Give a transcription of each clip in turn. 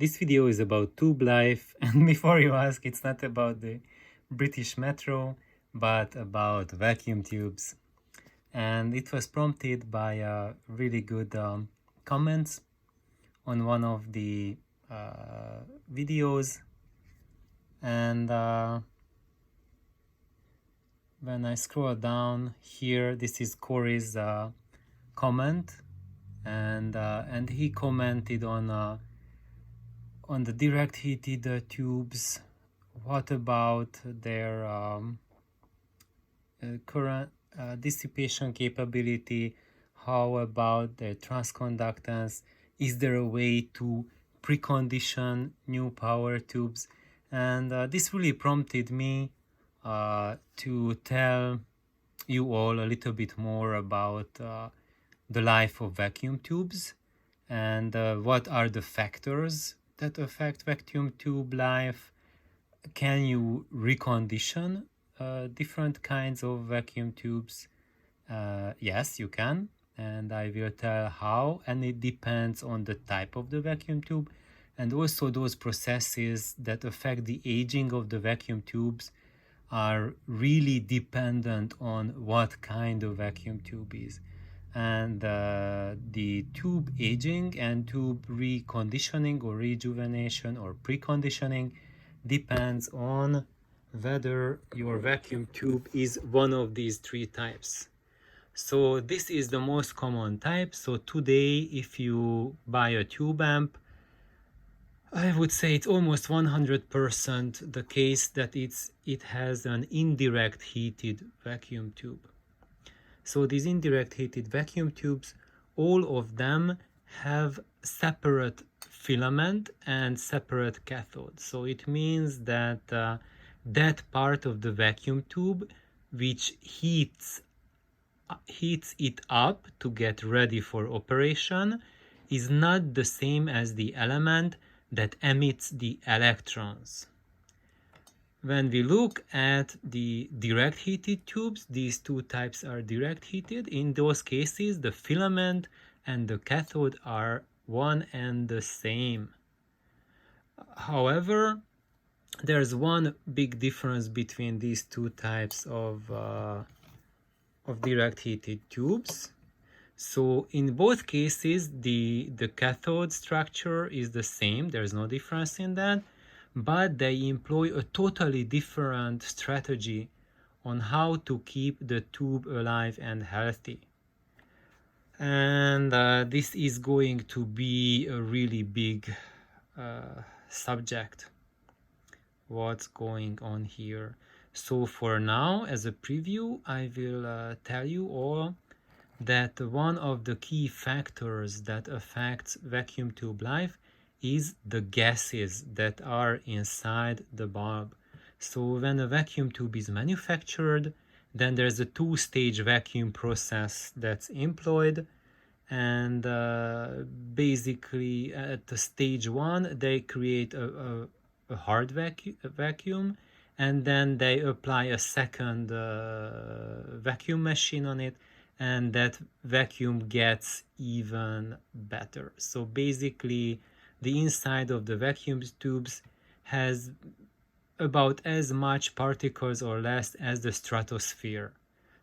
This video is about tube life, and before you ask, it's not about the British Metro, but about vacuum tubes. And it was prompted by really good comments on one of the videos. And when I scroll down here, this is Corey's comment, and he commented on the direct heated tubes. What about their current dissipation capability? How about their transconductance? Is there a way to precondition new power tubes? And this really prompted me to tell you all a little bit more about the life of vacuum tubes and what are the factors that affect vacuum tube life. Can you recondition different kinds of vacuum tubes? Yes, you can, and I will tell how, and it depends on the type of the vacuum tube and also those processes that affect the aging of the vacuum tubes are really dependent on what kind of vacuum tube is. And the tube aging and tube reconditioning or rejuvenation or preconditioning depends on whether your vacuum tube is one of these three types. So this is the most common type. So today, if you buy a tube amp, I would say it's almost 100% the case that it has an indirect heated vacuum tube. So these indirect heated vacuum tubes, all of them have separate filament and separate cathode. So it means that that part of the vacuum tube which heats it up to get ready for operation is not the same as the element that emits the electrons. When we look at the direct heated tubes, these two types are direct heated. In those cases, the filament and the cathode are one and the same. However, there's one big difference between these two types of direct heated tubes. So in both cases, the cathode structure is the same. There's no difference in that. But they employ a totally different strategy on how to keep the tube alive and healthy. And this is going to be a really big subject, what's going on here. So for now, as a preview, I will tell you all that one of the key factors that affects vacuum tube life is the gases that are inside the bulb. So when a vacuum tube is manufactured, then there's a two-stage vacuum process that's employed, and basically at the stage one they create a hard vacuum, and then they apply a second vacuum machine on it, and that vacuum gets even better. So basically the inside of the vacuum tubes has about as much particles or less as the stratosphere.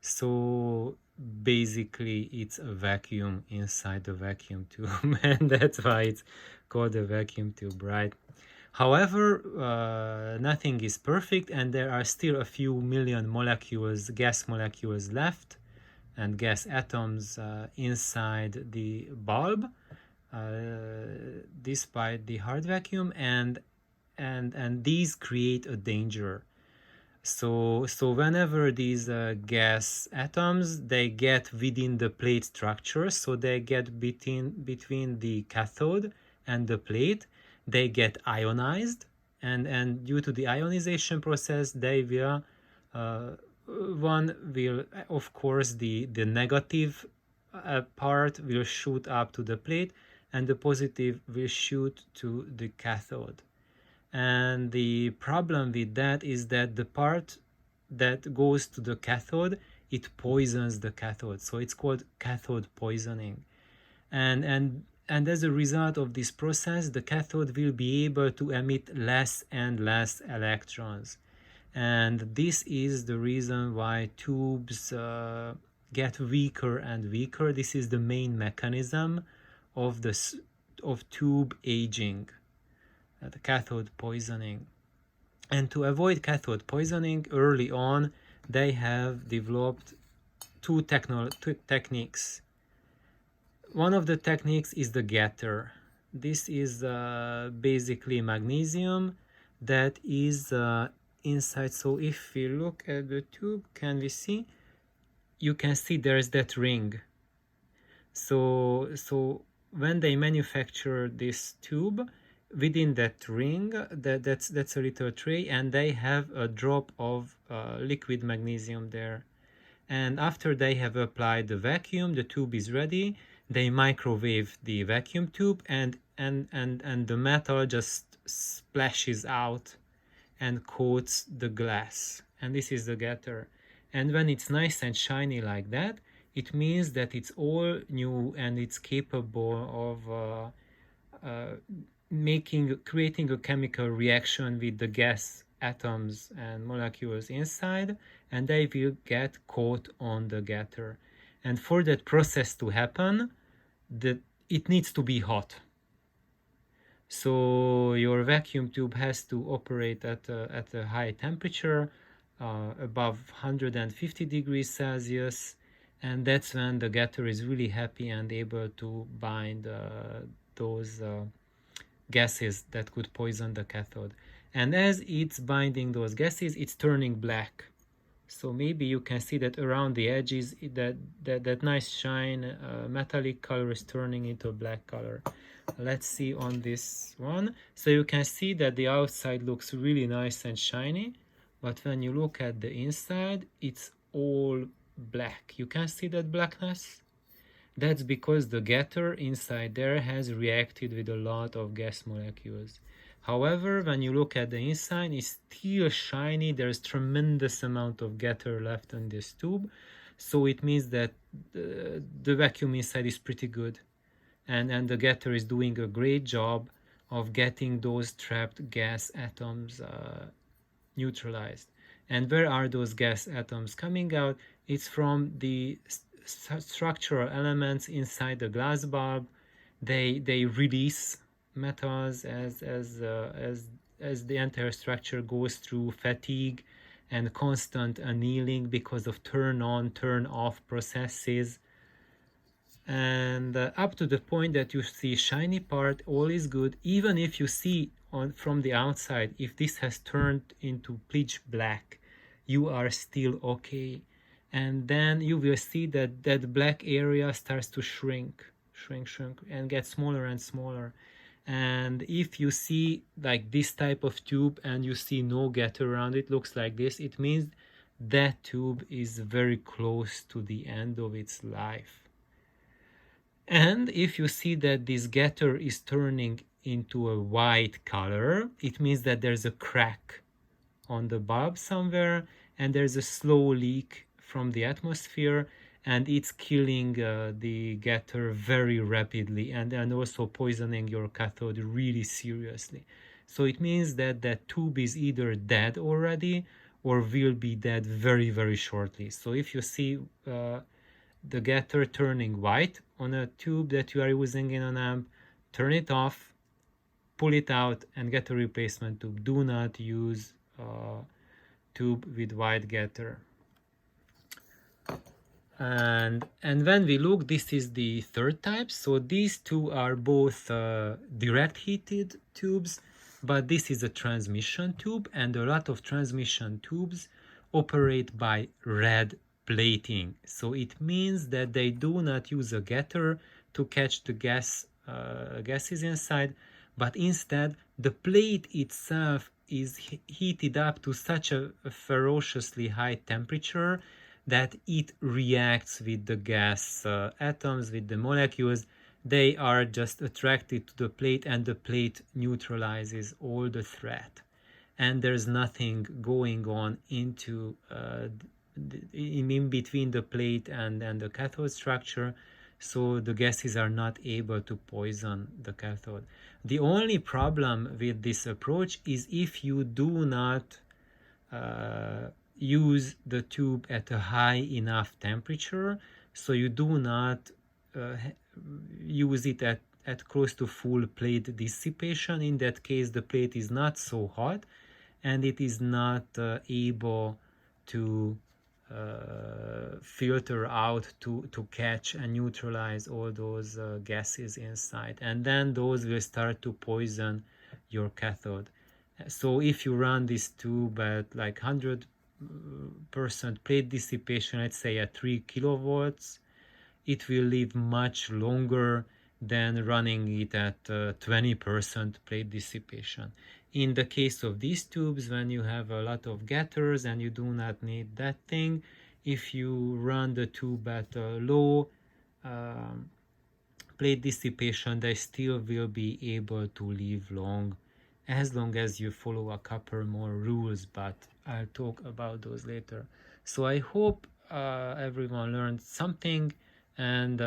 So basically it's a vacuum inside the vacuum tube and that's why it's called a vacuum tube, right? However, nothing is perfect and there are still a few million molecules, gas molecules left and gas atoms inside the bulb, despite the hard vacuum, and these create a danger. So whenever these gas atoms, they get within the plate structure, so they get between the cathode and the plate, they get ionized, and due to the ionization process, they will one will, of course, the negative part will shoot up to the plate and the positive will shoot to the cathode. And the problem with that is that the part that goes to the cathode, it poisons the cathode. So it's called cathode poisoning. And and as a result of this process, the cathode will be able to emit less and less electrons. And this is the reason why tubes get weaker and weaker. This is the main mechanism of tube aging, the cathode poisoning. And to avoid cathode poisoning, early on they have developed two techniques. One of the techniques is the getter. This is basically magnesium that is inside. So if we look at the tube, can we see? You can see there's that ring. So when they manufacture this tube, within that ring, that's a little tray, and they have a drop of liquid magnesium there. And after they have applied the vacuum, the tube is ready. They microwave the vacuum tube, and the metal just splashes out and coats the glass. And this is the getter. And when it's nice and shiny like that, it means that it's all new and it's capable of creating a chemical reaction with the gas atoms and molecules inside, and they will get caught on the getter. And for that process to happen, it needs to be hot. So your vacuum tube has to operate at a high temperature, above 150 degrees Celsius, and that's when the getter is really happy and able to bind those gases that could poison the cathode. And as it's binding those gases, it's turning black. So maybe you can see that around the edges, that nice shine, metallic color is turning into a black color. Let's see on this one. So you can see that the outside looks really nice and shiny, but when you look at the inside, it's all black. You can see that blackness? That's because the getter inside there has reacted with a lot of gas molecules. However, when you look at the inside, it's still shiny. There's tremendous amount of getter left in this tube. So it means that the vacuum inside is pretty good. And the getter is doing a great job of getting those trapped gas atoms neutralized. And where are those gas atoms coming out? It's from the structural elements inside the glass bulb. They release metals as the entire structure goes through fatigue and constant annealing because of turn on, turn off processes. And up to the point that you see shiny part, all is good. Even if you see from the outside, if this has turned into pitch black, you are still okay. And then you will see that that black area starts to shrink and get smaller and smaller. And if you see like this type of tube and you see no getter around it, looks like this, it means that tube is very close to the end of its life. And if you see that this getter is turning into a white color, it means that there's a crack on the bulb somewhere, and there's a slow leak from the atmosphere, and it's killing the getter very rapidly and also poisoning your cathode really seriously. So it means that that tube is either dead already or will be dead very, very shortly. So if you see the getter turning white on a tube that you are using in an amp, turn it off, pull it out, and get a replacement tube. Do not use tube with white getter. And when we look, this is the third type. So these two are both direct heated tubes, but this is a transmission tube, and a lot of transmission tubes operate by red plating. So it means that they do not use a getter to catch the gases inside, but instead the plate itself is heated up to such a ferociously high temperature that it reacts with the gas atoms, with the molecules. They are just attracted to the plate, and the plate neutralizes all the threat. And there's nothing going on into in between the plate and the cathode structure. so the gases are not able to poison the cathode. The only problem with this approach is if you do not use the tube at a high enough temperature, so you do not uh, use it at close to full plate dissipation. In that case, the plate is not so hot and it is not able to filter out to catch and neutralize all those gases inside, and then those will start to poison your cathode. So if you run this tube at like 100% plate dissipation, let's say at 3 kilovolts, it will live much longer than running it at 20% plate dissipation. In the case of these tubes, when you have a lot of getters and you do not need that thing, if you run the tube at a low plate dissipation, they still will be able to live as long as you follow a couple more rules, but I'll talk about those later. So I hope everyone learned something, and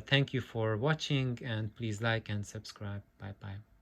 thank you for watching, and please like and subscribe. Bye bye.